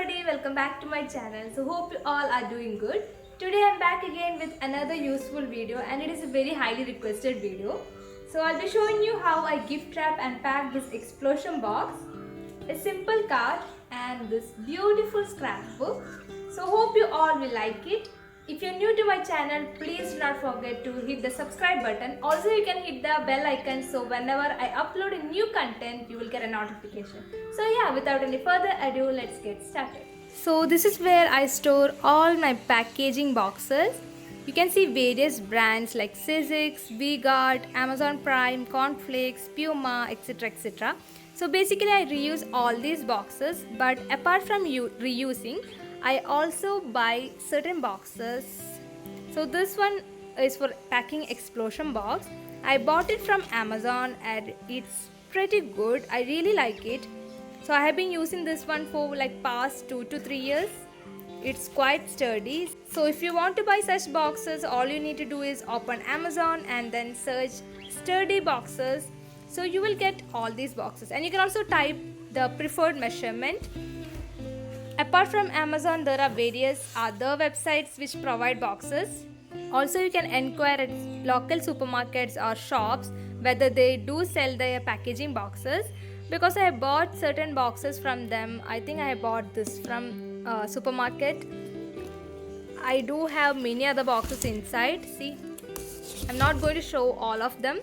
everybody, welcome back to my channel. So hope you all are doing good. Today I'm back again with another useful video and it is a very highly requested video. So I'll be showing you how I gift wrap and pack this explosion box, a simple card and this beautiful scrapbook. So hope you all will like it. If you're new to my channel, please do not forget to hit the subscribe button. Also, you can hit the bell icon so whenever I upload a new content, you will get a notification. So yeah, without any further ado, let's get started. So this is where I store all my packaging boxes. You can see various brands like Sizzix, VGuard, Amazon Prime, Cornflakes, Puma, etc. etc. So basically I reuse all these boxes, but apart from reusing, I also buy certain boxes. So this one is for packing explosion box. I bought it from Amazon and it's pretty good. I really like it. So I have been using this one for like past 2 to 3 years. It's quite sturdy. So if you want to buy such boxes, all you need to do is open Amazon and then search sturdy boxes. So you will get all these boxes and you can also type the preferred measurement. Apart from Amazon, there are various other websites which provide boxes. Also, you can inquire at local supermarkets or shops whether they do sell their packaging boxes. Because I have bought certain boxes from them. I think I bought this from supermarket. I do have many other boxes inside. See, I'm not going to show all of them.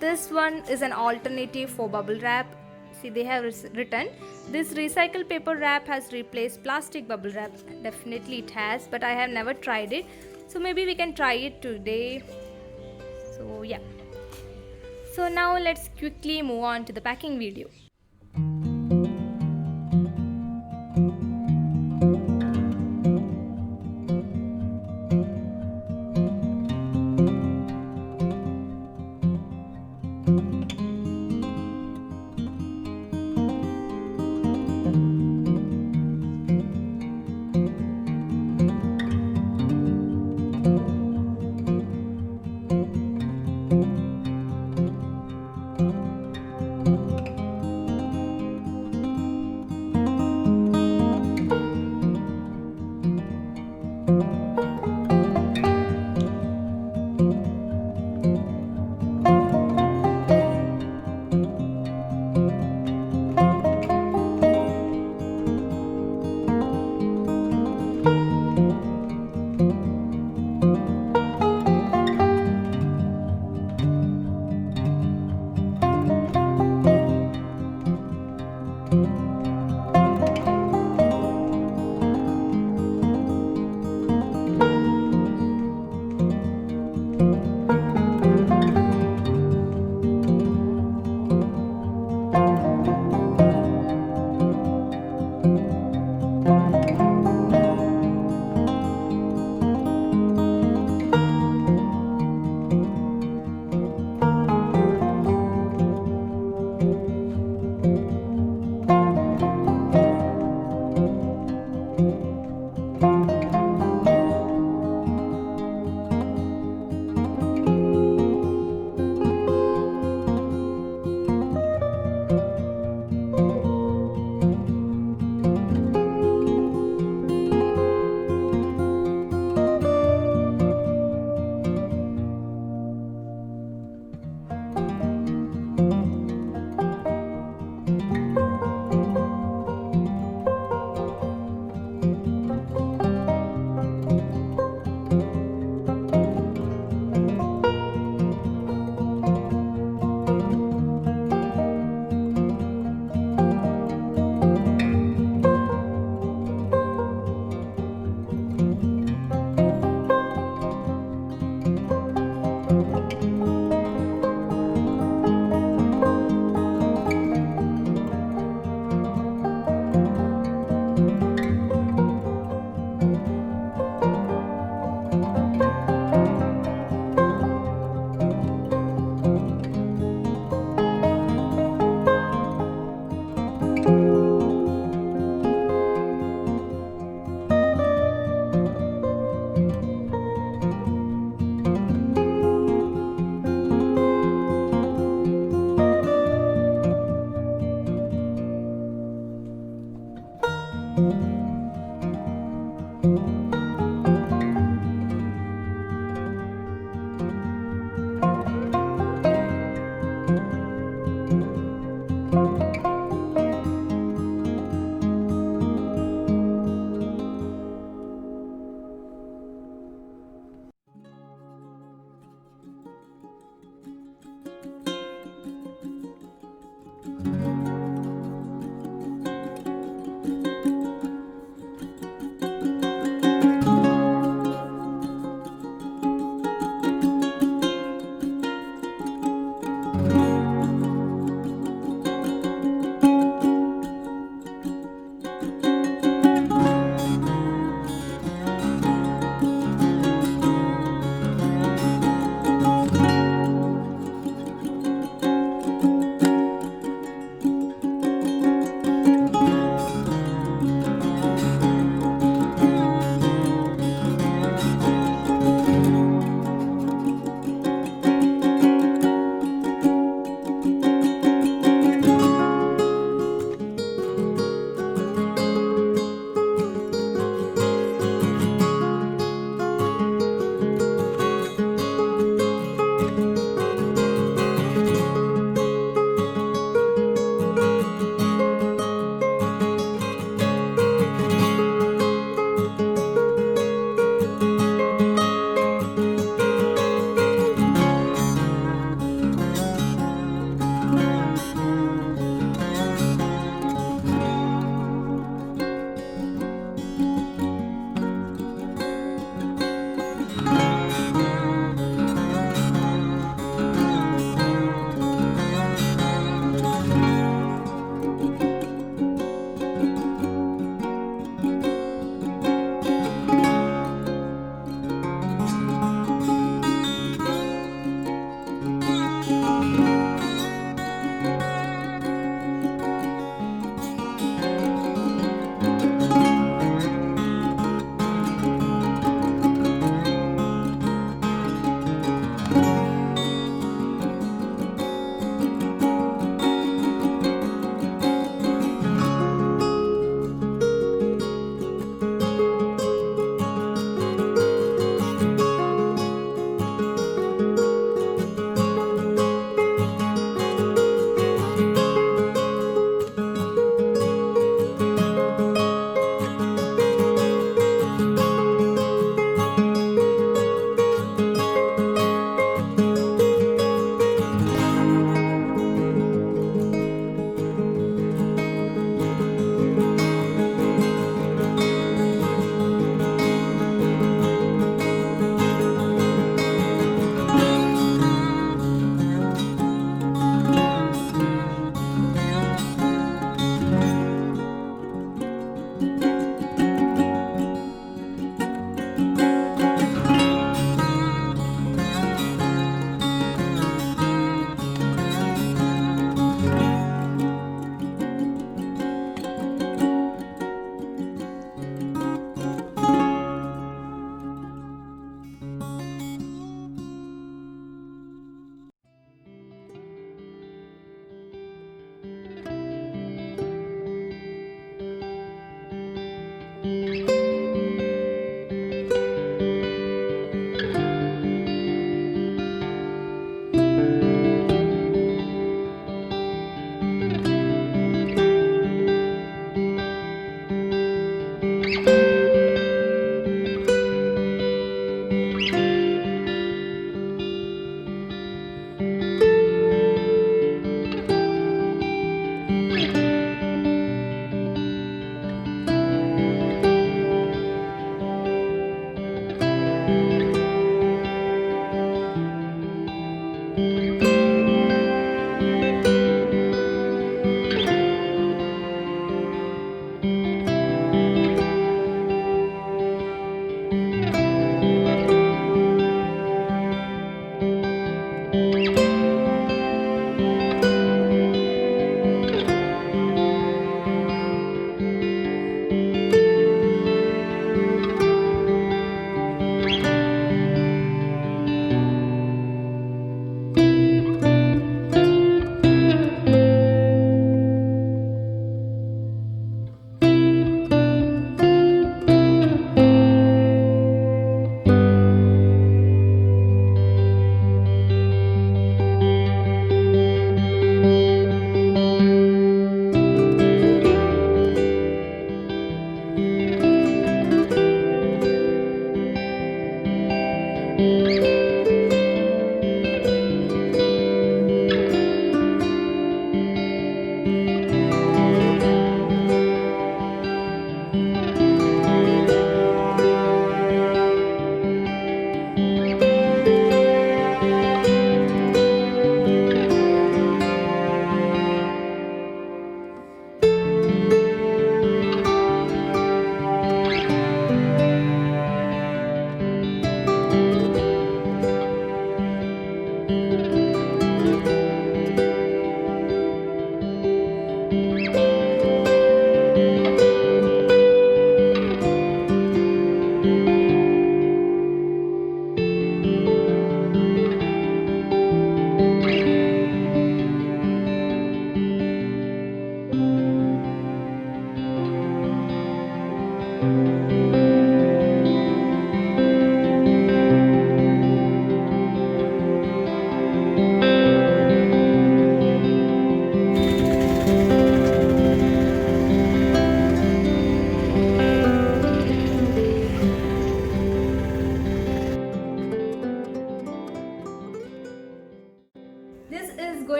This one is an alternative for bubble wrap. See, they have written this recycled paper wrap has replaced plastic bubble wrap. Definitely it has, but I have never tried it. So maybe we can try it today. So yeah. So now let's quickly move on to the packing video.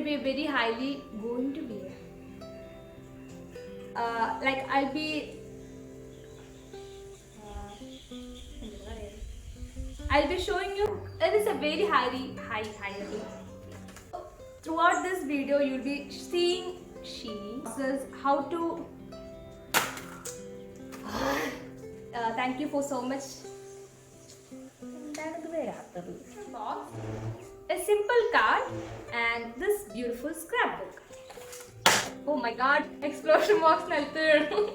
be very highly like I'll be showing you. It is a very high. Throughout this video, you'll be seeing how to. Thank you for so much. Box, a simple card, and this beautiful scrapbook. Oh my God! Explosion box naltadu.